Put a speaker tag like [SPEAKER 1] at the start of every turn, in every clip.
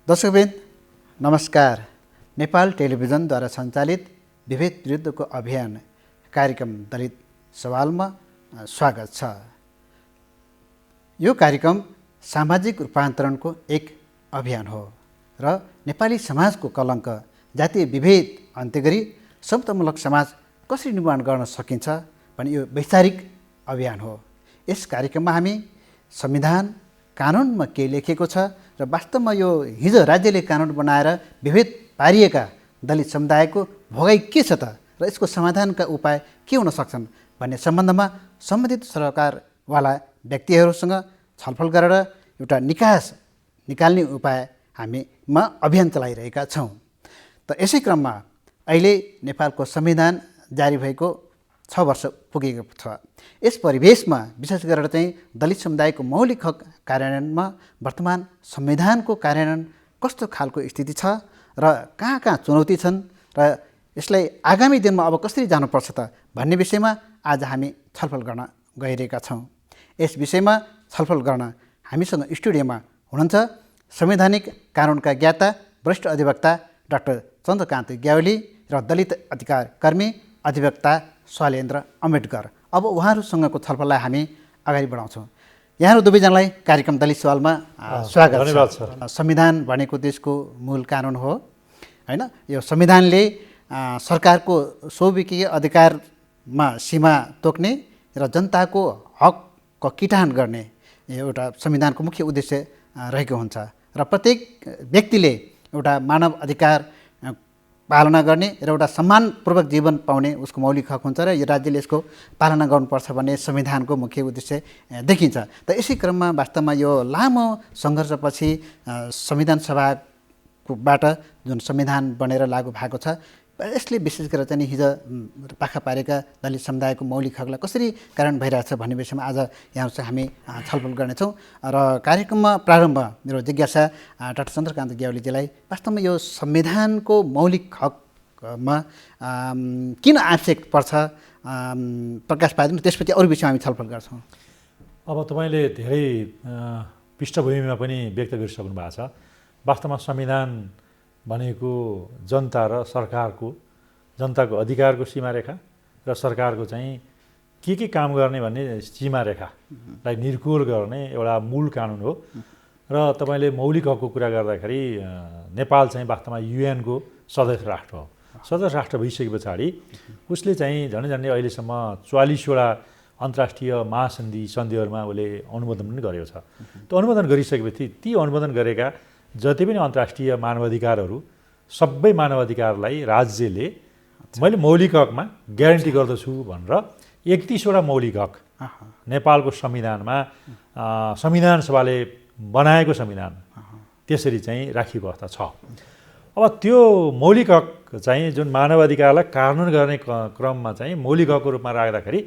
[SPEAKER 1] दर्शकवृन्द नमस्कार। नेपाल टेलिभिजनद्वारा सञ्चालित विभेद विरुद्धको अभियान कार्यक्रम दलित सवालमा स्वागत छ। यो कार्यक्रम सामाजिक रूपान्तरणको एक अभियान हो र नेपाली समाजको कलङ्क जातीय विभेद अन्त्य गरी समतामूलक समाज कसरी निर्माण गर्न सकिन्छ भन्ने यो वैचारिक अभियान हो। यस कार्यक्रममा हामी संविधान कानुनमा के लेखेको छ र वास्तवमा यो हिजो राज्यले कानुन बनाएर विभेद पारिएका दलित समुदायको भोगाइ के छ त र यसको समाधानका उपाय के हुन सक्छन् भन्ने सम्बन्धमा सम्बन्धित सरकारवाला व्यक्तिहरूसँग छलफल गरेर एउटा निकास निकाल्ने उपाय हामीमा अभियान चलाइरहेका छौँ। त यसै क्रममा अहिले नेपालको संविधान जारी भएको 6 वर्ष पुगेको छ। यस परिवेशमा विशेष गरेर चाहिँ दलित समुदायको मौलिक हक कार्यान्वयनमा वर्तमान संविधानको कार्यान्वयन कस्तो खालको स्थिति छ र कहाँ कहाँ चुनौती छन् र यसलाई आगामी दिनमा अब कसरी जानुपर्छ त भन्ने विषयमा आज हामी छलफल गर्न गइरहेका छौँ। यस विषयमा छलफल गर्न हामीसँग स्टुडियोमा हुनुहुन्छ संवैधानिक कानुनका ज्ञाता वरिष्ठ अधिवक्ता डाक्टर चन्द्रकान्त ग्यावाली र दलित अधिकार कर्मी अधिवक्ता शैलेन्द्र अम्बेडकर। अब उहाँहरूसँगको छलफललाई हामी अगाडि बढाउँछौँ। यहाँहरू दुवैजनालाई कार्यक्रम दलित सवालमा स्वागत छ। संविधान भनेको देशको मूल कानुन हो हैन। यो संविधानले सरकारको स्वविकीय अधिकारमा सीमा तोक्ने र जनताको हकको किटान गर्ने एउटा संविधानको मुख्य उद्देश्य रहेको हुन्छ र प्रत्येक व्यक्तिले एउटा मानव अधिकार पालना गर्ने र एउटा सम्मानपूर्वक जीवन पाउने उसको मौलिक हक हुन्छ र यो राज्यले यसको पालना गर्नुपर्छ भन्ने संविधानको मुख्य उद्देश्य देखिन्छ। त यसै क्रममा वास्तवमा यो लामो सङ्घर्षपछि संविधान सभाबाट जुन संविधान बनेर लागू भएको छ यसले विशेष गरेर चाहिँ हिजो पाखा पारेका दलित समुदायको मौलिक हकलाई कसरी कारण भइरहेछ भन्ने विषयमा आज यहाँसँग हामी छलफल गर्नेछौँ। र कार्यक्रममा प्रारम्भ मेरो जिज्ञासा डाक्टर चन्द्रकान्त ग्यावालीजीलाई वास्तवमा यो संविधानको मौलिक हकमा किन आवश्यक पर्छ प्रकाश पारिदिनु, त्यसपछि अरू विषयमा हामी छलफल गर्छौँ।
[SPEAKER 2] अब तपाईँले धेरै पृष्ठभूमिमा पनि व्यक्त गरिसक्नु भएको छ। वास्तवमा संविधान भनेको जनता र सरकारको, जनताको अधिकारको सीमारेखा र सरकारको चाहिँ के काम गर्ने भन्ने सीमारेखालाई निर्कुल गर्ने एउटा मूल कानुन हो। र तपाईँले मौलिक हकको कुरा गर्दाखेरि नेपाल चाहिँ वास्तवमा युएनको सदस्य राष्ट्र हो। सदस्य राष्ट्र भइसके पछाडि उसले चाहिँ झन्डै अहिलेसम्म 44वटा अन्तर्राष्ट्रिय सन्धिहरूमा उसले अनुमोदन पनि गरेको छ। त्यो अनुमोदन गरिसकेपछि ती अनुमोदन गरेका जति पनि अन्तर्राष्ट्रिय मानवाधिकारहरू सबै मानवाधिकारलाई राज्यले मैले मौलिक हकमा ग्यारेन्टी गर्दछु भनेर 31वटा मौलिक हक नेपालको संविधानमा संविधान सभाले बनाएको संविधान त्यसरी चाहिँ राखिएको अवस्था छ। अब त्यो मौलिक हक चाहिँ जुन मानवाधिकारलाई कार्यान्वयन गर्ने क्रममा चाहिँ मौलिक हकको रूपमा राख्दाखेरि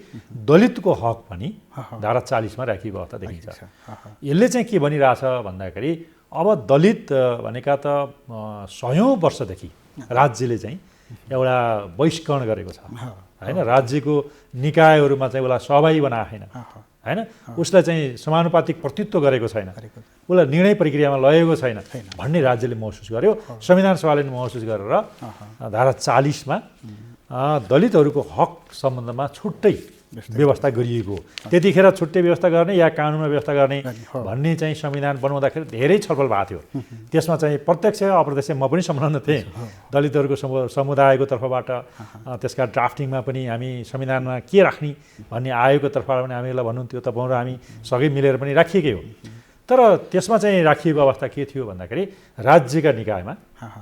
[SPEAKER 2] दलितको हक पनि धारा 40मा राखिएको अवस्था देखिन्छ। यसले चाहिँ के भनिरहेछ भन्दाखेरि अब दलित भनेका त 100औं वर्षदेखि राज्यले चाहिँ एउटा बहिष्करण गरेको छ हैन। राज्यको निकायहरूमा चाहिँ उसलाई सहभागी बनाएन हैन। उसलाई चाहिँ समानुपातिक प्रतित्व गरेको छैन, उसलाई निर्णय प्रक्रियामा लगेको छैन भन्ने राज्यले महसुस गर्यो। संविधान सभाले महसुस गरेर धारा 40मा दलितहरूको हक सम्बन्धमा छुट्टै व्यवस्था गरिएको। त्यतिखेर छुट्टै व्यवस्था गर्ने या कानुनमा व्यवस्था गर्ने भन्ने चाहिँ संविधान बनाउँदाखेरि धेरै छलफल भएको थियो। त्यसमा चाहिँ प्रत्यक्ष अप्रत्यक्ष म पनि संलग्न थिएँ। दलितहरूको समुदायको तर्फबाट त्यसका ड्राफ्टिङमा पनि हामी संविधानमा के राख्ने भन्ने आयोगको तर्फबाट पनि हामीलाई भन्नुहुन्थ्यो, तपाईँहरू हामी सबै मिलेर पनि राखिएकै हो। तर त्यसमा चाहिँ राखिएको अवस्था के थियो भन्दाखेरि राज्यका निकायमा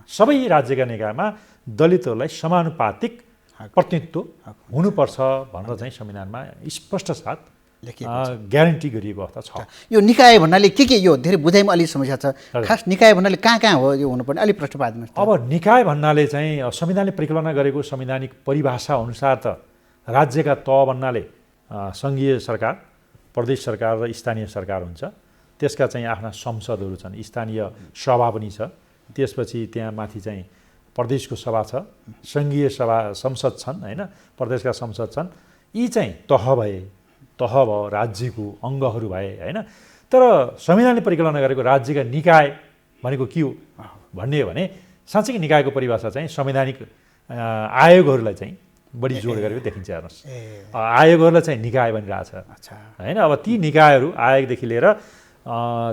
[SPEAKER 2] सबै राज्यका निकायमा दलितहरूलाई समानुपातिक प्रतिनिधित्व हुनुपर्छ भनेर चाहिँ संविधानमा स्पष्ट साथ ग्यारेन्टी गरिएको अवस्था छ।
[SPEAKER 1] यो निकाय भन्नाले के यो धेरै बुझाइमा अलिक समस्या छ। खास निकाय भन्नाले कहाँ हो यो हुनुपर्ने अलिक प्रश्न पार्दिनुहोस्।
[SPEAKER 2] अब निकाय भन्नाले चाहिँ संविधानले परिकल्पना गरेको संवैधानिक परिभाषा अनुसार त राज्यका तह भन्नाले सङ्घीय सरकार, प्रदेश सरकार र स्थानीय सरकार हुन्छ। त्यसका चाहिँ आफ्ना संसदहरू छन्, स्थानीय सभा पनि छ, त्यसपछि त्यहाँ माथि चाहिँ प्रदेशको सभा छ, सङ्घीय सभा संसद छन् हैन, प्रदेशका संसद छन्। यी चाहिँ तह भयो राज्यको अङ्गहरू भए हैन। तर संविधानले परिकल्पना गरेको राज्यका निकाय भनेको के हो भन्ने हो भने साँच्चै निकायको परिभाषा चाहिँ संवैधानिक आयोगहरूलाई चाहिँ बढी जोड गरेको देखिन्छ। हेर्नुहोस्, आयोगहरूलाई चाहिँ निकाय भनिरहेछ होइन। अब ती निकायहरू आयोगदेखि लिएर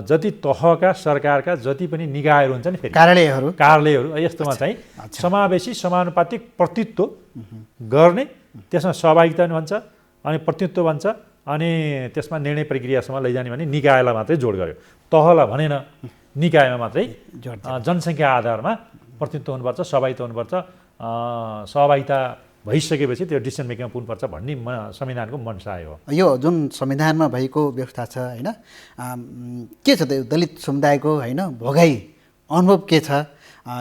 [SPEAKER 2] जति तहका सरकारका जति पनि निकायहरू हुन्छ नि, फेरि कार्यालयहरू यस्तोमा चाहिँ समावेशी समानुपातिक प्रतित्व गर्ने, त्यसमा सहभागिता पनि भन्छ अनि प्रतित्व भन्छ अनि त्यसमा निर्णय प्रक्रियासम्म लैजाने भने निकायलाई मात्रै जोड गर्यो, तहलाई भनेन। निकायमा मात्रै जनसङ्ख्या आधारमा प्रतित्व हुनुपर्छ, सहभागिता हुनुपर्छ, सहभागिता भइसकेपछि त्यो डिसिसन मेकिङमा पुग्नुपर्छ भन्ने संविधानको मनसाय हो।
[SPEAKER 1] यो जुन संविधानमा भएको व्यवस्था छ होइन, के छ त्यो दलित समुदायको होइन भोगाई अनुभव के छ?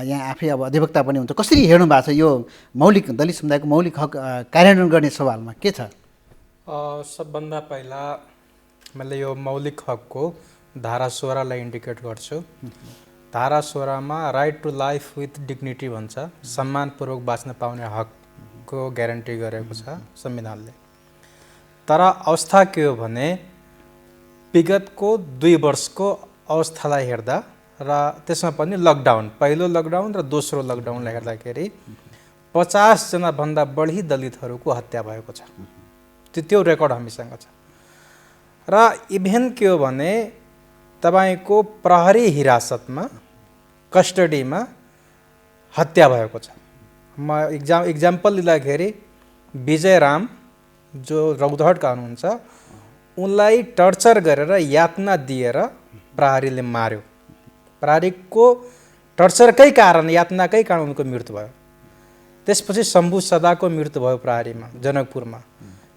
[SPEAKER 1] यहाँ आफै अब अधिवक्ता पनि हुन्छ, कसरी हेर्नु भएको छ यो मौलिक दलित समुदायको मौलिक हक कार्यान्वयन गर्ने सवालमा के छ?
[SPEAKER 3] सबभन्दा पहिला मैले यो मौलिक हकको धारा 16लाई इन्डिकेट गर्छु। धारा 16मा right to life with dignity भन्छ, सम्मानपूर्वक बाँच्न पाउने हकको ग्यारेन्टी गरेको छ संविधानले। तर अवस्था के हो भने विगतको 2 वर्षको अवस्थालाई हेर्दा र त्यसमा पनि लकडाउन, पहिलो लकडाउन र दोस्रो लकडाउनलाई हेर्दाखेरि 50 जनाभन्दा बढी दलितहरूको हत्या भएको छ। त्यो रेकर्ड हामीसँग छ। र इभेन के हो भने तपाईको प्रहरी हिरासतमा कस्टडीमा हत्या भएको छ। म इक्जाम्पल लिँदाखेरि विजय राम जो रौतहटका हुनुहुन्छ, उनलाई टर्चर गरेर यातना दिएर प्रहरीले मार्यो। प्रहरीको टर्चरकै कारण, यातनाकै कारण उनको मृत्यु भयो। त्यसपछि शम्भु सदाको मृत्यु भयो प्रहरीमा जनकपुरमा।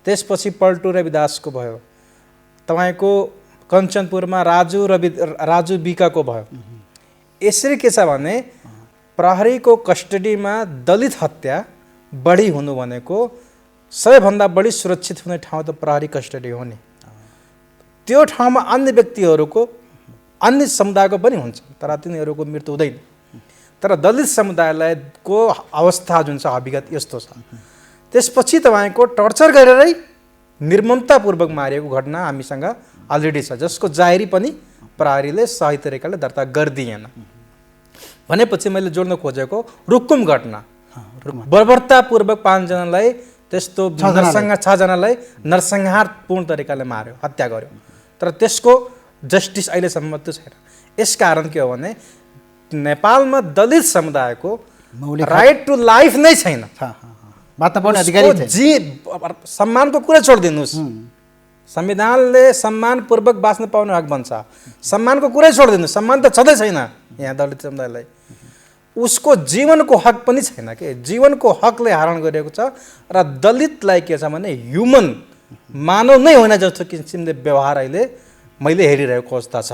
[SPEAKER 3] त्यसपछि पल्टु रविदासको भयो। तपाईको कञ्चनपुरमा राजु बिकाको भयो। यसरी के छ भने प्रहरीको कस्टडीमा दलित हत्या बढी हुनु भनेको सबैभन्दा बढी सुरक्षित हुने ठाउँ त प्रहरी कस्टडी हो नि। त्यो ठाउँमा अन्य व्यक्तिहरूको, अन्य समुदायको पनि हुन्छ तर तिनीहरूको मृत्यु हुँदैन। तर दलित समुदायको अवस्था जुन छ हकीकत यस्तो छ। त्यसपछि तपाईको टर्चर गरेरै निर्ममतापूर्वक मारिएको घटना हामीसँग अलरेडी छ, जसको जाहेरी पनि प्रहरीले सही तरिकाले दर्ता गरिदिएन। भनेपछि मैले जोड्न खोजेको रुकुम घटना, बर्बरतापूर्वक 5 जनालाई, त्यस्तो 6 जनालाई नरसंहारपूर्ण तरिकाले मार्यो, हत्या गर्यो। तर त्यसको जस्टिस अहिलेसम्म त्यो छैन। यसकारण के हो भने नेपालमा दलित समुदायको राइट टु लाइफ नै छैन। सम्मानको कुरा छोडिदिनुहोस्, संविधानले सम्मानपूर्वक बाँच्न पाउने हक भन्छ, सम्मानको कुरै छोडिदिनुहोस्, सम्मान त छँदै छैन यहाँ दलित समुदायलाई। उसको जीवनको हक पनि छैन के, जीवनको हकले हरण गरिएको छ। र दलितलाई के छ भने ह्युमन, मानव नै होइन जस्तो किसिमले व्यवहार अहिले मैले हेरिरहेको अवस्था छ।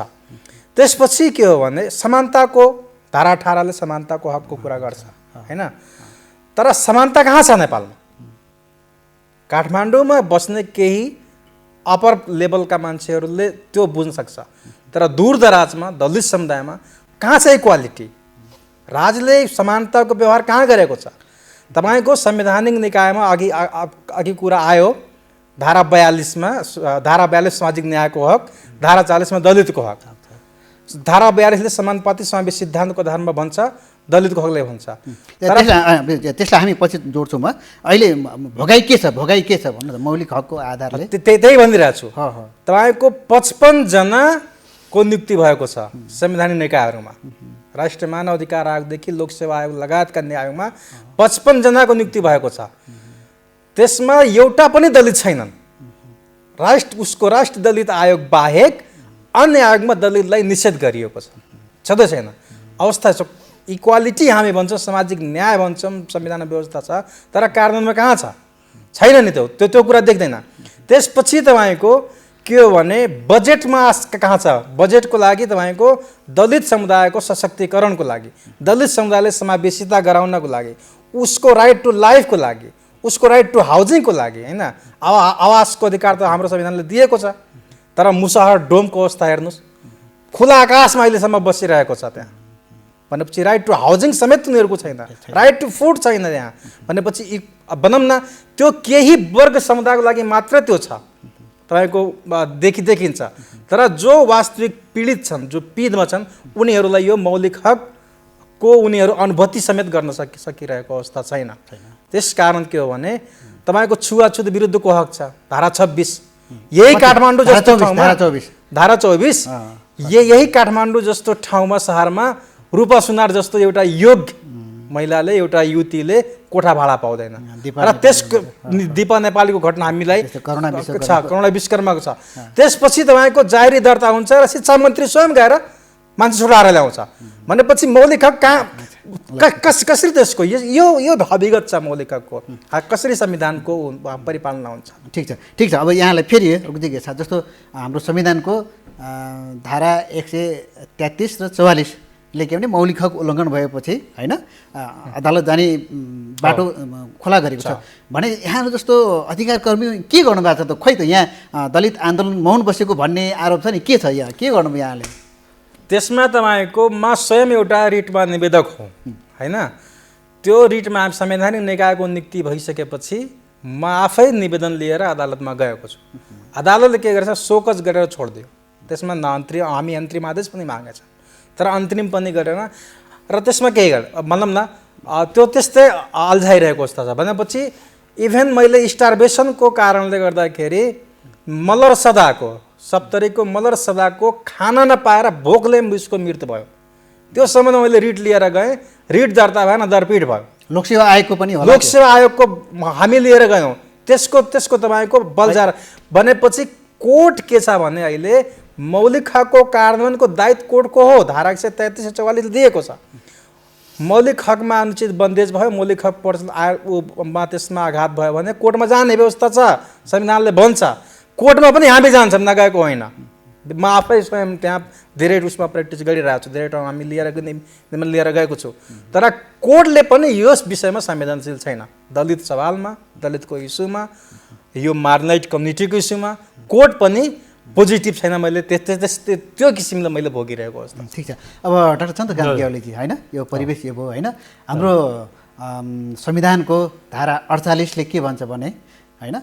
[SPEAKER 3] त्यसपछि के हो भने समानताको धारा 18ले समानताको हकको कुरा गर्छ होइन। तर समानता कहाँ छ नेपालमा? काठमाडौँमा बस्ने केही अपर लेभलका मान्छेहरूले त्यो बुझ्न सक्छ, तर दूरदराजमा दलित समुदायमा कहाँ छ इक्वालिटी? राजले समानताको व्यवहार कहाँ गरेको छ? तपाईको संवैधानिक निकायमा अघि कुरा आयो, धारा 42मा, धारा 42 सामाजिक न्यायको हक, धारा 40मा दलितको हक। धारा 42ले समानुपातिक समावेशी सिद्धान्तको आधारमा भन्छ, दलितको हकले भन्छ।
[SPEAKER 1] त्यसलाई हामी पछि जोड्छौँ। म अहिले भोगाई के छ, भोगाई के छ भन्नु त मौलिक हकको आधारले
[SPEAKER 3] त्यही भनिरहेको छु। तपाईँको 55 जनाको नियुक्ति भएको छ संवैधानिक निकायहरूमा। राष्ट्रिय मानव अधिकार आयोगदेखि लोकसेवा आयोग लगायतका आयोगमा 55 जनाको नियुक्ति भएको छ। त्यसमा एउटा पनि दलित छैनन्। उसको राष्ट्रिय दलित आयोग बाहेक अन्य आयोगमा दलितलाई निषेध गरिएको छ, छँदै छैन। अवस्था छ इक्वालिटी हामी भन्छौँ, सामाजिक न्याय भन्छौँ, संविधान व्यवस्था छ, तर कार्यान्वयनमा कहाँ छ? छैन नि त्यो कुरा देख्दैन। त्यसपछि तपाईँको के हो भने बजेटमा कहाँ छ? बजेटको लागि तपाईँको दलित समुदायको सशक्तिकरणको लागि, दलित समुदायले समावेशिता गराउनको लागि, उसको राइट टु लाइफको लागि, उसको राइट टु हाउसिङको लागि होइन, आवासको अधिकार त हाम्रो संविधानले दिएको छ। तर मुसहर डोमको अवस्था हेर्नुहोस्, खुला आकाशमा अहिलेसम्म बसिरहेको छ त्यहाँ। भनेपछि राइट टु हाउसिङ समेत उनीहरूको छैन, राइट टु फुड छैन त्यहाँ। भनेपछि भनौँ न त्यो केही वर्ग समुदायको लागि मात्र त्यो छ तपाईँको देखिन्छ। तर जो वास्तविक पीडित छन्, जो पीडमा छन्, उनीहरूलाई यो मौलिक हकको उनीहरू अनुभूति समेत गर्न सकिरहेको अवस्था छैन। त्यस कारण के हो भने तपाईँको छुवाछुत विरुद्धको हक छ, धारा 26। यही काठमाडौँ जस्तो ठाउँमा, धारा 24, यही काठमाडौँ जस्तो ठाउँमा, सहरमा रूपा सुनार जस्तो एउटा योग्य महिलाले, एउटा युवतीले कोठा भाडा पाउँदैन। र त्यसको दिपा नेपालीको घटना हामीलाई करुणा विश्वकर्माको छ। त्यसपछि तपाईँको जाहेरी दर्ता हुन्छ र शिक्षा मन्त्री स्वयं गएर मान्छे छुटाएर ल्याउँछ भनेपछि मौलिक हक कसरी त्यसको यो हकीकत छ। मौलिक हकको कसरी संविधानको परिपालना हुन्छ।
[SPEAKER 1] ठिक छ। अब यहाँलाई फेरि जिज्ञासा, जस्तो हाम्रो संविधानको धारा 133 र 44 ले के भने मौलिक हक उल्लङ्घन भएपछि होइन अदालत जाने बाटो खुला गरेको छ भने यहाँ जस्तो अधिकार कर्मी के गर्नुभएको छ त? खोइ त यहाँ दलित आन्दोलन मौन बसेको भन्ने आरोप छ नि, के छ यहाँ, के गर्नुभयो यहाँले?
[SPEAKER 3] त्यसमा तपाईँको म स्वयं एउटा रिटमा निवेदक हुँ होइन। त्यो रिटमा संवैधानिक निकायको नियुक्ति भइसकेपछि म आफै निवेदन लिएर अदालतमा गएको छु। अदालतले के गरेछ, सोकज गरेर छोडिदियो। त्यसमा हामी अन्तरिम आदेश पनि मागेछ, तर अन्तरिम पनि गरेन। र त्यसमा केही भनौँ न त्यो त्यस्तै अल्झाइरहेको अवस्था छ भनेपछि इभेन मैले स्टार्भेसनको कारणले गर्दाखेरि मलर सदाको, सप्तरीको मलर सदाको खाना नपाएर भोकले उसको मृत्यु भयो। त्यो समयमा मैले रिट लिएर गएँ, रिट दर्ता भएन, दरपिट भयो।
[SPEAKER 1] लोकसेवा आयोगको पनि होला,
[SPEAKER 3] लोकसेवा आयोगको हामी लिएर गयौँ। त्यसको तपाईँको बलजार भनेपछि कोर्ट के छ भने अहिले मौलिक हकको कार्यान्वयनको दायित्व कोर्टको हो। धारा 133 44 दिएको छ। मौलिक हकमा अनुचित बन्देज भयो, मौलिक हक त्यसमा आघात भयो भने कोर्टमा जाने व्यवस्था छ, संविधानले भन्छ। कोर्टमा पनि हामी जान्छौँ, नगएको होइन। म आफै स्वयं त्यहाँ धेरै उसमा प्र्याक्टिस गरिरहेको छु, धेरै ठाउँ हामी लिएर गएको छु। तर कोर्टले पनि यस विषयमा संवेदनशील छैन। दलित सवालमा, दलितको इस्युमा, यो मार्जिनलाइज्ड कम्युनिटीको इस्युमा कोर्ट पनि पोजिटिभ छैन। मैले त्यो किसिमले मैले भोगिरहेको अवस्था।
[SPEAKER 1] ठिक छ। अब डाक्टर चन्द्रकान्त ग्यावालीजी होइन, यो परिवेश यो भयो होइन, हाम्रो संविधानको धारा 48 ले के भन्छ भने होइन,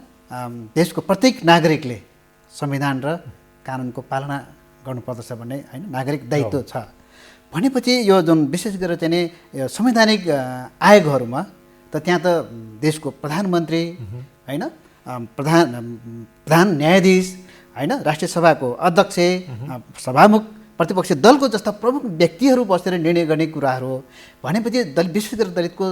[SPEAKER 1] देशको प्रत्येक नागरिकले संविधान र कानुनको पालना गर्नुपर्दछ भन्ने होइन नागरिक दायित्व छ भनेपछि यो जुन विशेष गरेर चाहिँ नि संवैधानिक आयोगहरूमा त त्यहाँ त देशको प्रधानमन्त्री होइन, प्रधान न्यायाधीश होइन, राष्ट्रिय सभाको अध्यक्ष, सभामुख, प्रतिपक्षी दलको जस्ता प्रमुख व्यक्तिहरू बसेर निर्णय गर्ने कुराहरू हो भनेपछि विशेष गरेर दलितको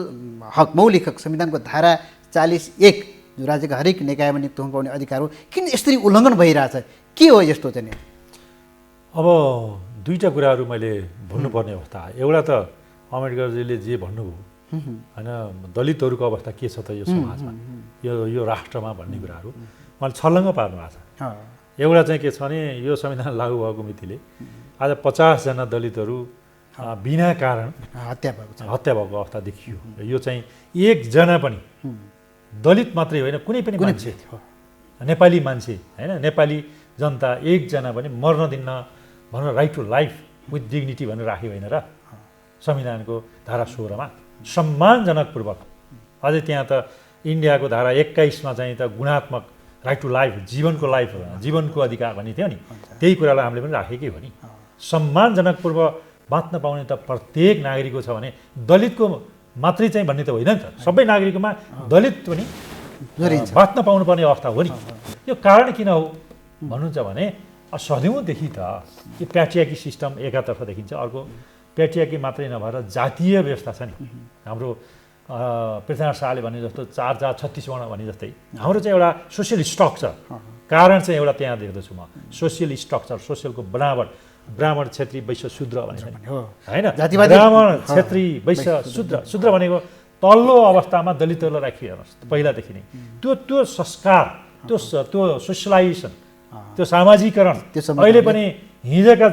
[SPEAKER 1] हक, मौलिक हक, संविधानको धारा 41 जो राज्यका हरेक निकायमा नियुक्त हुन पाउने अधिकार हो, किन यसरी उल्लङ्घन भइरहेछ? के हो यस्तो चाहिँ?
[SPEAKER 2] अब दुईवटा कुराहरू मैले भन्नुपर्ने अवस्था। एउटा त अम्बेडकरजीले जे भन्नुभयो होइन, दलितहरूको अवस्था के छ त यो समाजमा, यो राष्ट्रमा भन्ने कुराहरू उहाँले छर्लङ्ग पार्नु भएको छ। एउटा चाहिँ के छ भने यो संविधान लागू भएको मितिले आज 50 जना दलितहरू बिना कारण हत्या भएको अवस्था देखियो। यो चाहिँ एकजना पनि दलित मात्रै होइन, कुनै पनि मान्छे, नेपाली मान्छे होइन, नेपाली जनता एकजना पनि मर्न दिन्न भनेर right to life with dignity भनेर राख्यो होइन र संविधानको धारा 16 मा सम्मानजनकपूर्वक। अझै त्यहाँ त इन्डियाको धारा 21 मा चाहिँ त गुणात्मक राइट टु लाइफ, जीवनको लाइफ, जीवनको अधिकार भन्ने थियो नि, त्यही कुरालाई हामीले पनि राखेकै हो नि। सम्मानजनकपूर्वक बाँच्न पाउने त प्रत्येक नागरिकको छ भने दलितको मात्रै चाहिँ भन्ने त होइन नि त, सबै नागरिकमा दलित पनि बाँच्न पाउनुपर्ने अवस्था हो नि। यो कारण किन हो भन्नुहुन्छ भने सदियौँदेखि त यो प्याट्रियार्की सिस्टम एकातर्फ देखिन्छ, अर्को प्याट्रियार्की मात्रै नभएर जातीय व्यवस्था छ नि। हाम्रो पृथ्वीनारायण शाहले भने जस्तो 4 जात 36 वर्ण भने जस्तै हाम्रो चाहिँ एउटा सोसियल स्ट्रक्चर, कारण चाहिँ एउटा त्यहाँ देख्दछु म, सोसियल स्ट्रक्चर, सोसियलको बनावट, ब्राह्मण, क्षेत्री, वैश्य, शूद्र भनेको होइन, ब्राह्मण, क्षेत्री, वैश्य, शूद्र भनेको तल्लो अवस्थामा दलितहरूलाई राखिहेर्नुहोस् पहिलादेखि नै। त्यो संस्कार, त्यो सोसियलाइजेसन, त्यो सामाजिकरण अहिले पनि हिजोका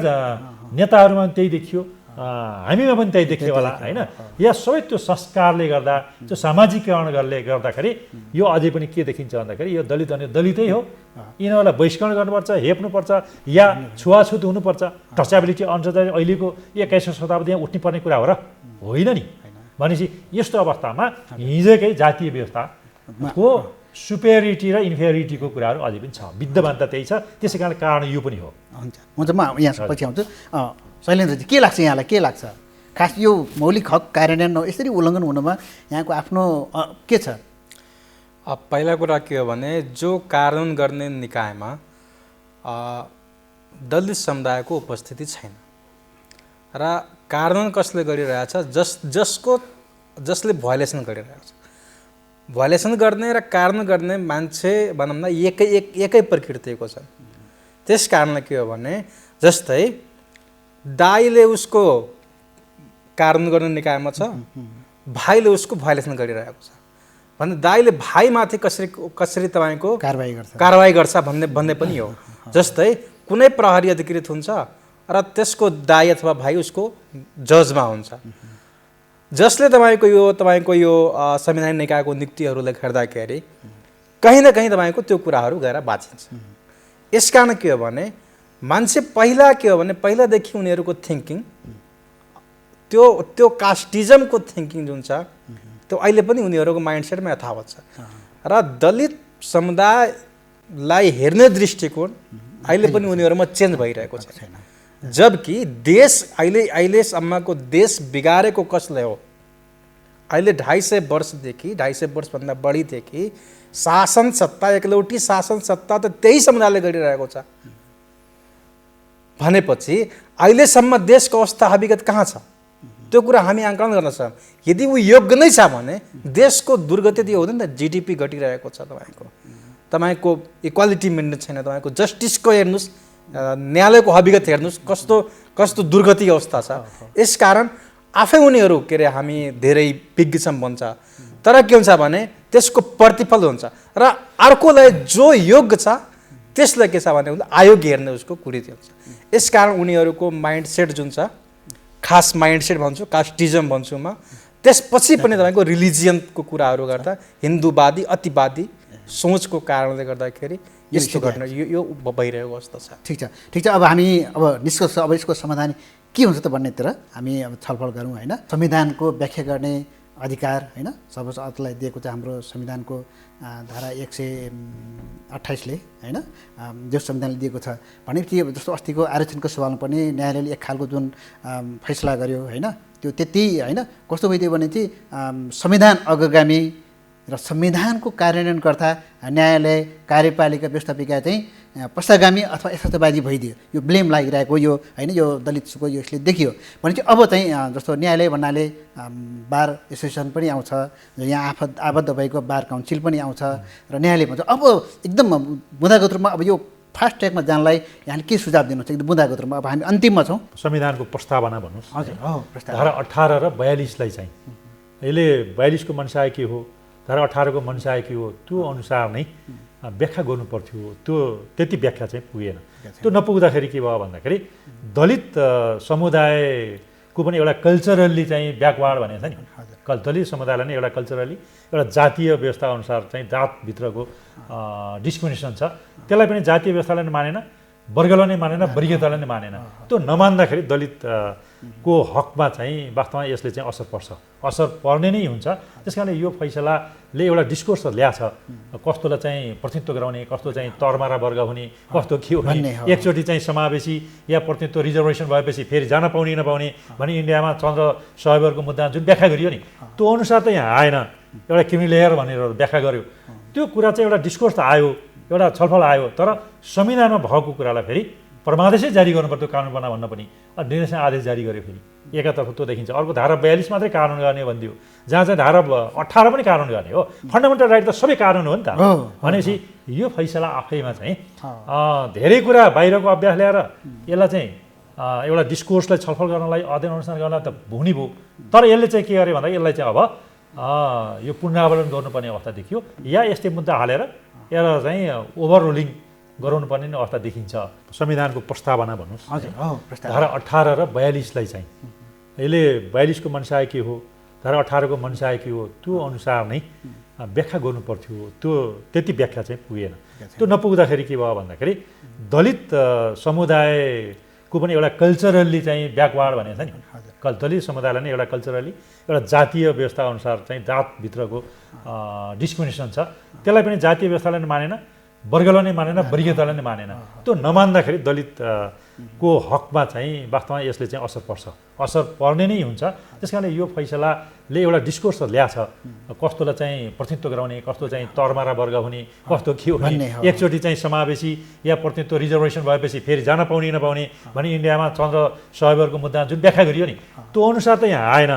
[SPEAKER 2] नेताहरूमा पनि त्यही देखियो, हामीमा पनि त्यही देखियो होला होइन। या सबै त्यो संस्कारले गर्दा, त्यो सामाजिकरणले गर्दाखेरि यो अझै पनि के देखिन्छ भन्दाखेरि यो दलित भने दलितै हो, यिनीहरूलाई बहिष्करण गर्नुपर्छ, हेप्नुपर्छ या छुवाछुत हुनुपर्छ, टचेबिलिटी अन्डर अहिलेको 21औं शताब्दीमा उठ्ने पर्ने कुरा हो र होइन नि। भनेपछि यस्तो अवस्थामा हिजोकै जातीय व्यवस्थाको सुपेरिटी र इन्फेरिटीको कुराहरू अझै पनि छ, विद्यमानता त्यही छ। त्यसै कारण यो पनि हो।
[SPEAKER 1] हुन्छ म यहाँ पछि आउँछु। शैलेन्द्रजी के लाग्छ, यहाँलाई के लाग्छ खास यो मौलिक हक कार्यान्वयन यसरी उल्लङ्घन हुनुमा यहाँको आफ्नो के छ?
[SPEAKER 3] पहिला कुरा के हो भने जो कार्यान्वयन गर्ने निकायमा दलित समुदायको उपस्थिति छैन र कार्यान्वयन कसले गरिरहेछ, जसले भयोलेसन गरिरहेछ। भयोलेसन गर्ने र कार्यान्वयन गर्ने मान्छे भनौँ न एकै प्रकृतिको छ। त्यस कारणले के हो भने जस्तै दाइले उसको कार्यान्वयन गर्ने निकायमा छ, भाइले उसको भयोलेसन गरिरहेको छ भने दाइले भाइमाथि कसरी तपाईँको कारवाही गर्छ भन्ने पनि हो। जस्तै कुनै प्रहरी अधिकृत हुन्छ र त्यसको दाइ अथवा भाइ उसको जजमा हुन्छ, जसले तपाईँको यो संवैधानिक निकायको नियुक्तिहरूलाई हेर्दाखेरि कहीँ न कहीँ तपाईँको त्यो कुराहरू गएर बाँचिन्छ। यसकारण के हो भने मान्छे पहिलादेखि उनीहरूको थिङ्किङ त्यो कास्टिजमको थिङ्किङ जुन छ त्यो अहिले पनि उनीहरूको माइन्डसेटमा यथावत छ र दलित समुदायलाई हेर्ने दृष्टिकोण अहिले पनि उनीहरूमा चेन्ज भइरहेको छ। जबकि देश अहिलेसम्मको देश बिगारेको कसले हो? अहिले 250 वर्षभन्दा बढीदेखि शासन सत्ता, एकलौटी शासन सत्ता त त्यही समुदायले गरिरहेको छ भनेपछि अहिलेसम्म देशको अवस्था हकीकत कहाँ छ त्यो कुरा हामी आकलन गर्न सक्छौँ। यदि ऊ योग्य नै छ भने देशको दुर्गति त्यो हुँदैन त, जिडिपी घटिरहेको छ, तपाईँको इक्वालिटी मेन्टेन छैन, तपाईँको जस्टिसको हेर्नुहोस्, न्यायालयको हकीकत हेर्नुहोस् कस्तो दुर्गति अवस्था छ। यसकारण आफै उनीहरू हामी धेरै विज्ञ छौँ भन्छ, तर के हुन्छ भने त्यसको प्रतिफल हुन्छ र अर्कोलाई जो योग्य छ त्यसलाई के छ भने आयोग हेर्ने उसको कुरीति हुन्छ। यसकारण उनीहरूको माइन्डसेट जुन छ, खास माइन्डसेट भन्छु, कास्टिजम भन्छु म, त्यसपछि पनि तपाईँको रिलिजियनको कुराहरू गर्दा हिन्दूवादी अतिवादी सोचको कारणले गर्दाखेरि यस्तो घटना यो भइरहेको अवस्था छ।
[SPEAKER 1] ठिक छ। अब हामी निष्कर्ष यसको समाधान के हुन्छ त भन्नेतिर हामी छलफल गरौँ होइन। संविधानको व्याख्या गर्ने अधिकार होइन सर्वोच्च अदालतलाई दिएको चाहिँ हाम्रो संविधानको धारा 128ले होइन जो संविधानले दिएको छ भने के जस्तो अस्तिको आरक्षणको सवालमा पनि न्यायालयले एक खालको जुन फैसला गर्यो होइन त्यो त्यति होइन कस्तो भइदियो भने चाहिँ संविधान अग्रगामी र संविधानको कार्यान्वयनकर्ता न्यायालय कार्यपालिका व्यवस्थापिका चाहिँ पश्चागामी अथवा यथार्थवादी भइदियो। यो ब्लेम लागिरहेको यो होइन यो दलितको यसले देखियो भने चाहिँ अब चाहिँ जस्तो न्यायालय भन्नाले बार एसोसिएसन पनि आउँछ, यहाँ आबद्ध भएको बार काउन्सिल पनि आउँछ र न्यायालय भन्छ अब एकदम बुँदागत रूपमा अब यो फास्ट ट्र्याकमा जानलाई यहाँले के सुझाव दिनुहुन्छ? एकदम बुँदागत रूपमा अब हामी अन्तिममा छौँ।
[SPEAKER 2] संविधानको प्रस्तावना भन्नुहोस्।
[SPEAKER 1] हजुर
[SPEAKER 2] धारा 18 र 42लाई चाहिँ अहिले 42को मनसाय के हो, धारा 18 को मनसाय के हो, त्यो अनुसार नै व्याख्या गर्नुपर्थ्यो। त्यो त्यति व्याख्या चाहिँ पुगेन। त्यो नपुग्दाखेरि के भयो भन्दाखेरि दलित समुदायको पनि एउटा कल्चरल्ली चाहिँ ब्याकवार्ड भनेको छ नि, दलित समुदायलाई नै एउटा कल्चरल्ली एउटा जातीय व्यवस्था अनुसार चाहिँ जातभित्रको डिस्क्रिमिनेसन छ, त्यसलाई पनि जातीय व्यवस्थालाई नै मानेन, वर्गलाई नै मानेन, वर्गीयतालाई नै मानेन। त्यो नमान्दाखेरि दलितको हकमा चाहिँ वास्तवमा यसले चाहिँ असर पर्छ, असर पर्ने नै हुन्छ। त्यस कारणले यो फैसलाले एउटा डिस्कोर्स ल्याछ, कस्तोलाई चाहिँ प्रतिनिधित्व गराउने, कस्तो चाहिँ तरमारा वर्ग हुने, कस्तो के हुने, एकचोटि चाहिँ समावेशी या प्रतिनिधित्व रिजर्भेसन भएपछि फेरि जान पाउने नपाउने भने इन्डियामा चन्द्र सहयोगको मुद्दा जुन व्याख्या गरियो नि त्यो अनुसार त यहाँ आएन, एउटा क्रिमिलेयर भनेर व्याख्या गर्यो। त्यो कुरा चाहिँ एउटा डिस्कोर्स त आयो, एउटा छलफल आयो, तर संविधानमा भएको कुरालाई फेरि परमादेशै जारी गर्नुपर्थ्यो कानुन बना भन्न पनि निर्देशन आदेश जारी गर्यो। फेरि एकातर्फ त्यो देखिन्छ, अर्को धारा 42 मात्रै कानुन गर्ने भनिदियो, जहाँ चाहिँ धारा 18 पनि कानुन गर्ने हो। फन्डामेन्टल राइट त सबै कानुन हो नि त। भनेपछि यो फैसला आफैमा चाहिँ धेरै कुरा बाहिरको अभ्यास ल्याएर यसलाई चाहिँ एउटा डिस्कोर्सलाई छलफल गर्नलाई अध्ययन अनुसन्धान गर्नलाई त हुने भयो, तर यसले चाहिँ के गर्यो भन्दा यसलाई चाहिँ अब यो पुनरावलोकन गर्नुपर्ने अवस्था देखियो या यस्तै मुद्दा हालेर यसलाई चाहिँ ओभररोलिङ गराउनुपर्ने अवस्था देखिन्छ। संविधानको प्रस्तावना भन्नुहोस्। धारा 18 र 42लाई चाहिँ अहिले 42 को मनसाय के हो, धारा 18 को मनसाय के हो, त्यो अनुसार नै व्याख्या गर्नुपर्थ्यो। त्यो त्यति व्याख्या चाहिँ पुगेन। त्यो नपुग्दाखेरि के भयो भन्दाखेरि दलित समुदायको को पनि एउटा कल्चरल्ली चाहिँ ब्याकवार्ड भनेको छ नि दलित समुदायलाई नै एउटा कल्चरली एउटा जातीय व्यवस्था अनुसार चाहिँ जातभित्रको डिस्क्रिमिनेसन छ त्यसलाई पनि जातीय व्यवस्थालाई नै मानेन वर्गलाई नै मानेन वर्गीयतालाई नै मानेन त्यो नमान्दाखेरि दलितको हकमा चाहिँ वास्तवमा यसले चाहिँ असर पर्ने नै हुन्छ त्यस कारणले यो फैसलाले एउटा डिस्कोर्स ल्याछ कस्तोलाई चाहिँ प्रतिनिधित्व गराउने कस्तो चाहिँ तरमारा वर्ग हुने कस्तो के हुने एकचोटि चाहिँ समावेशी या प्रतिनिधित्व रिजर्भेसन भएपछि फेरि जान पाउने नपाउने भने इन्डियामा चन्द्र सहयोगको मुद्दा जुन व्याख्या गरियो नि त्यो अनुसार त यहाँ आएन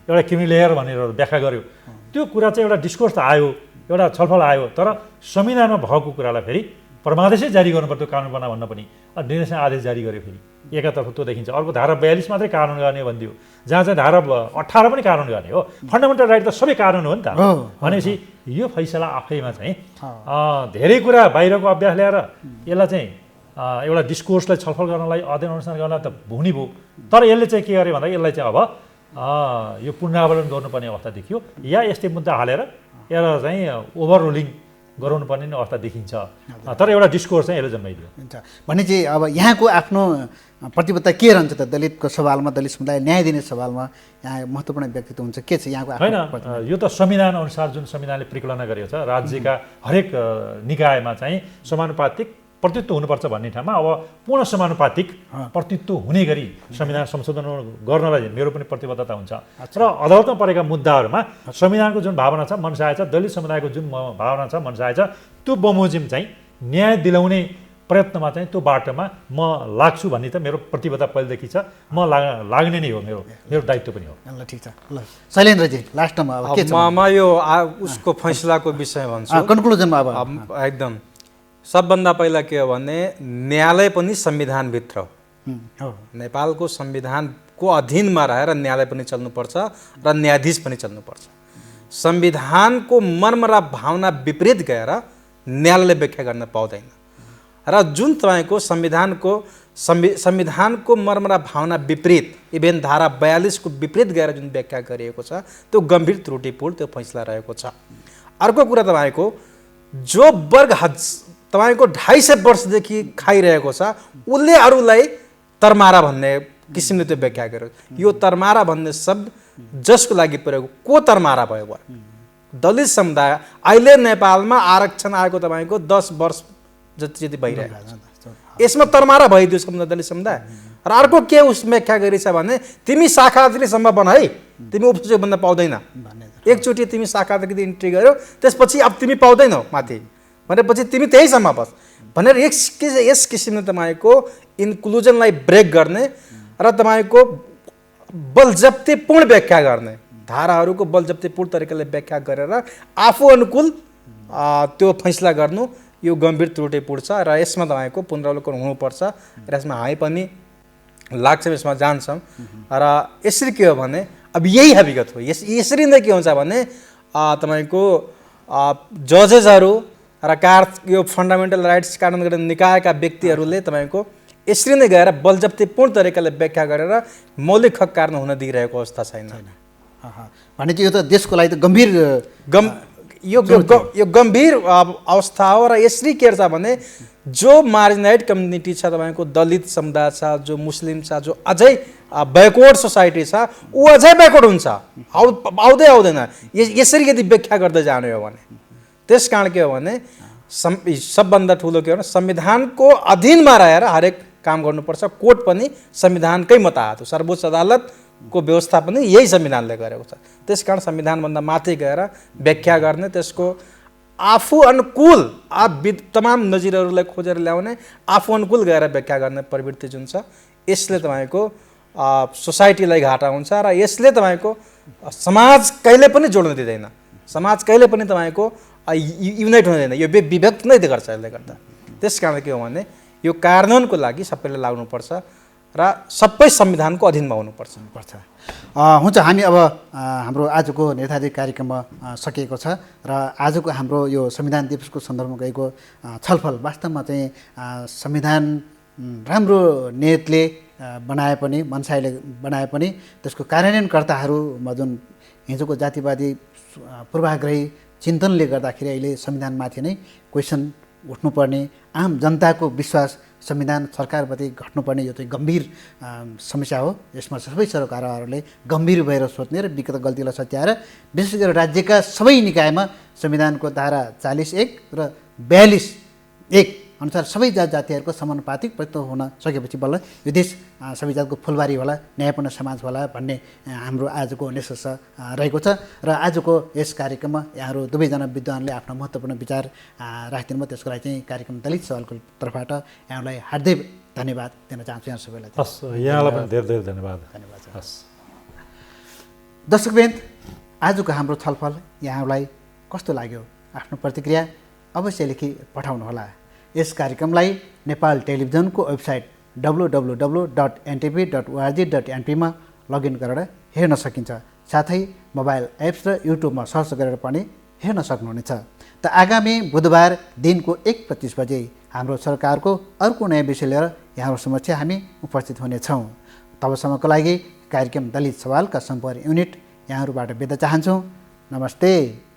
[SPEAKER 2] एउटा क्रिमिलेयर भनेर व्याख्या गर्यो त्यो कुरा चाहिँ एउटा डिस्कोर्स त आयो एउटा छलफल आयो तर संविधानमा भएको कुरालाई फेरि परमादेशै जारी गर्नुपर्थ्यो कानुन बना भन्न पनि निर्देशन आदेश जारी गर्यो फेरि एकातर्फ त्यो देखिन्छ अर्को धारा 42 मात्रै कानुन गर्ने भनिदियो जहाँ चाहिँ धारा 18 पनि कानुन गर्ने हो फन्डामेन्टल राइट त सबै कानुन हो नि त भनेपछि यो फैसला आफैमा चाहिँ धेरै कुरा बाहिरको अभ्यास ल्याएर यसलाई चाहिँ एउटा डिस्कोर्सलाई छलफल गर्नलाई अध्ययन अनुसन्धान गर्नलाई त हुने भयो तर यसले चाहिँ के गर्यो भन्दा यसलाई चाहिँ अब यो पुनरावलोकन गर्नुपर्ने अवस्था देखियो या यस्तै मुद्दा हालेर यसलाई चाहिँ ओभर रुलिङ गराउनु पर्ने नै अवस्था देखिन्छ तर एउटा डिस्कोर्स चाहिँ यसले जन्माइदियो
[SPEAKER 1] हुन्छ भनेपछि अब यहाँको आफ्नो प्रतिबद्धता के रहन्छ त दलितको सवालमा दलित समुदाय न्याय दिने सवालमा यहाँ महत्त्वपूर्ण व्यक्तित्व हुन्छ के छ यहाँको
[SPEAKER 2] होइन यो त संविधान अनुसार जुन संविधानले परिकल्पना गरेको छ राज्यका हरेक निकायमा चाहिँ समानुपातिक प्रतिनिधित्व हुनुपर्छ भन्ने ठाउँमा अब पूर्ण समानुपातिक प्रतिनिधित्व हुने गरी संविधान संशोधन गर्नलाई मेरो पनि प्रतिबद्धता हुन्छ र अदालतमा परेका मुद्दाहरूमा संविधानको जुन भावना छ मनसाय छ दलित समुदायको जुन भावना छ मनसाय छ त्यो बमोजिम चाहिँ न्याय दिलाउने प्रयत्नमा चाहिँ त्यो बाटोमा म लाग्छु भन्ने त मेरो प्रतिबद्धता पहिलेदेखि छ म लाग्ने नै हो मेरो दायित्व पनि हो
[SPEAKER 1] ल ठिक छ ल शैलेन्द्रजी लास्टमा अब के छ
[SPEAKER 3] म यो उसको फैसलाको विषय भन्छु
[SPEAKER 1] कन्क्लुजनमा अब
[SPEAKER 3] एकदम सबभन्दा पहिला के हो भने न्यायालय पनि संविधानभित्र
[SPEAKER 1] हो
[SPEAKER 3] नेपालको संविधानको अधीनमा रहेर न्यायालय पनि चल्नुपर्छ र न्यायाधीश पनि चल्नुपर्छ संविधानको मर्म र भावना विपरीत गएर न्यायालयले व्याख्या गर्न पाउँदैन र जुन तपाईँको संविधानको मर्म र भावना विपरीत इभेन धारा 42 को विपरीत गएर जुन व्याख्या गरिएको छ त्यो गम्भीर त्रुटिपूर्ण त्यो फैसला रहेको छ अर्को कुरा तपाईँको जो वर्ग तपाईँको 250 वर्षदेखि खाइरहेको छ उसले अरूलाई तरमारा भन्ने किसिमले त्यो व्याख्या गर्यो यो तरमारा भन्ने शब्द जसको लागि प्रयोग को तरमारा भयो दलित समुदाय अहिले नेपालमा आरक्षण आएको तपाईँको 10 वर्ष जति भइरहेको छ यसमा तरमारा भइदियो दलित समुदाय र अर्को के उस व्याख्या गरिछ भने तिमी शाखा अध्यक्षसम्म बन है तिमी उपसचिव बन्न पाउँदैन एकचोटि तिमी शाखा अध्यक्ष इन्ट्री गर्यो त्यसपछि अब तिमी पाउँदैनौ माथि भनेपछि तिमी त्यहीसम्म बस भनेर यस किसिमले तपाईँको इन्क्लुजनलाई ब्रेक गर्ने र तपाईँको बलजफ्तीपूर्ण व्याख्या गर्ने धाराहरूको बलजफ्तीपूर्ण तरिकाले व्याख्या गरेर आफू अनुकूल त्यो फैसला गर्नु यो गम्भीर त्रुटिपूर्ण छ र यसमा तपाईँको पुनरावलोकन हुनुपर्छ र यसमा हामी पनि लाग्छौँ यसमा जान्छौँ र यसरी के हो भने अब यही हकीकत हो यसरी नै के हुन्छ भने तपाईँको जजेसहरू र यो फन्डामेन्टल राइट्स कानुन गर्ने निकायका व्यक्तिहरूले तपाईँको यसरी नै गएर बलजफ्तीपूर्ण तरिकाले व्याख्या गरेर मौलिक हक कार्य हुन दिइरहेको अवस्था छैन
[SPEAKER 1] भनेपछि यो त देशको लागि त गम्भीर
[SPEAKER 3] यो गम्भीर अवस्था हो र यसरी के छ भने जो मार्जिनाइज कम्युनिटी छ तपाईँको दलित समुदाय छ जो मुस्लिम छ जो अझै ब्याकवर्ड सोसाइटी छ ऊ अझै ब्याकवर्ड हुन्छ आउँदै आउँदैन यसरी यदि व्याख्या गर्दै जाने हो भने त्यस कारण के हो भने सबभन्दा ठुलो के हो भने संविधानको अधीनमा रहेर हरेक काम गर्नुपर्छ कोर्ट पनि संविधानकै मताहत हो सर्वोच्च अदालतको व्यवस्था पनि यही संविधानले गरेको छ त्यस कारण संविधानभन्दा माथि गएर व्याख्या गर्ने त्यसको आफू अनुकूल तमाम नजिरहरूलाई खोजेर ल्याउने आफू अनुकूल गएर व्याख्या गर्ने प्रवृत्ति जुन छ यसले तपाईँको सोसाइटीलाई घाटा हुन्छ र यसले तपाईँको समाज कहिले पनि जोड्न दिँदैन समाज कहिले पनि तपाईँको युनाइट हुँदैन यो विभक्त नै गर्छ यसले गर्दा त्यस कारण के हो भने यो कार्यान्वयनको लागि सबैले लाग्नुपर्छ र सबै संविधानको अधीनमा हुनुपर्छ
[SPEAKER 1] हुन्छ हामी अब हाम्रो आजको नेताजी कार्यक्रममा सकिएको छ र आजको हाम्रो यो संविधान दिवसको सन्दर्भमा गएको छलफल वास्तवमा चाहिँ संविधान राम्रो नियतले बनाए पनि मनसायले बनाए पनि त्यसको कार्यान्वयनकर्ताहरूमा जुन हिजोको जातिवादी पूर्वाग्रही चिन्तनले गर्दाखेरि अहिले संविधानमाथि नै क्वेसन उठ्नुपर्ने, आम जनताको विश्वास संविधान सरकारप्रति घट्नुपर्ने यो चाहिँ गम्भीर समस्या हो। यसमा सबै सरकारहरूले गम्भीर भएर सोच्ने र विगत गल्तीलाई सच्याएर विशेष गरेर राज्यका सबै निकायमा संविधानको धारा 41 र 42(1) अनुसार सबै जात जातिहरूको समानुपातिक प्रतिनिधित्व हुन सकेपछि बल्ल यो देश सबै जातको फुलबारी होला, न्यायपूर्ण समाज होला भन्ने हाम्रो आजको निष्कर्ष रहेको छ। र आजको यस कार्यक्रममा यहाँहरू दुवैजना विद्वानले आफ्नो महत्त्वपूर्ण विचार राखिदिनु भयो। त्यसको लागि चाहिँ कार्यक्रम दलित सवालको तर्फबाट यहाँलाई हार्दिक धन्यवाद दिन चाहन्छु यहाँ सबैलाई।
[SPEAKER 2] हस्, यहाँलाई पनि धेरै धेरै धन्यवाद।
[SPEAKER 1] हस्। दर्शकवृन्द, आजको हाम्रो छलफल यहाँलाई कस्तो लाग्यो? आफ्नो प्रतिक्रिया अवश्य लेखी पठाउनुहोला। यस कार्यक्रमलाई नेपाल टेलिभिजनको वेबसाइट www.ntv.org.np मा लगइन गरेर हेर्न सकिन्छ। साथै मोबाइल एप्स र युट्युबमा सर्च गरेर पनि हेर्न सक्नुहुनेछ। त आगामी बुधबार दिनको 1:25 बजे हाम्रो सरकारको अर्को नयाँ विषय लिएर यहाँहरू समक्ष हामी उपस्थित हुनेछौँ। तबसम्मको लागि कार्यक्रम दलित सवालका सम्पर्क युनिट यहाँहरूबाट बिदा चाहन्छौँ। नमस्ते।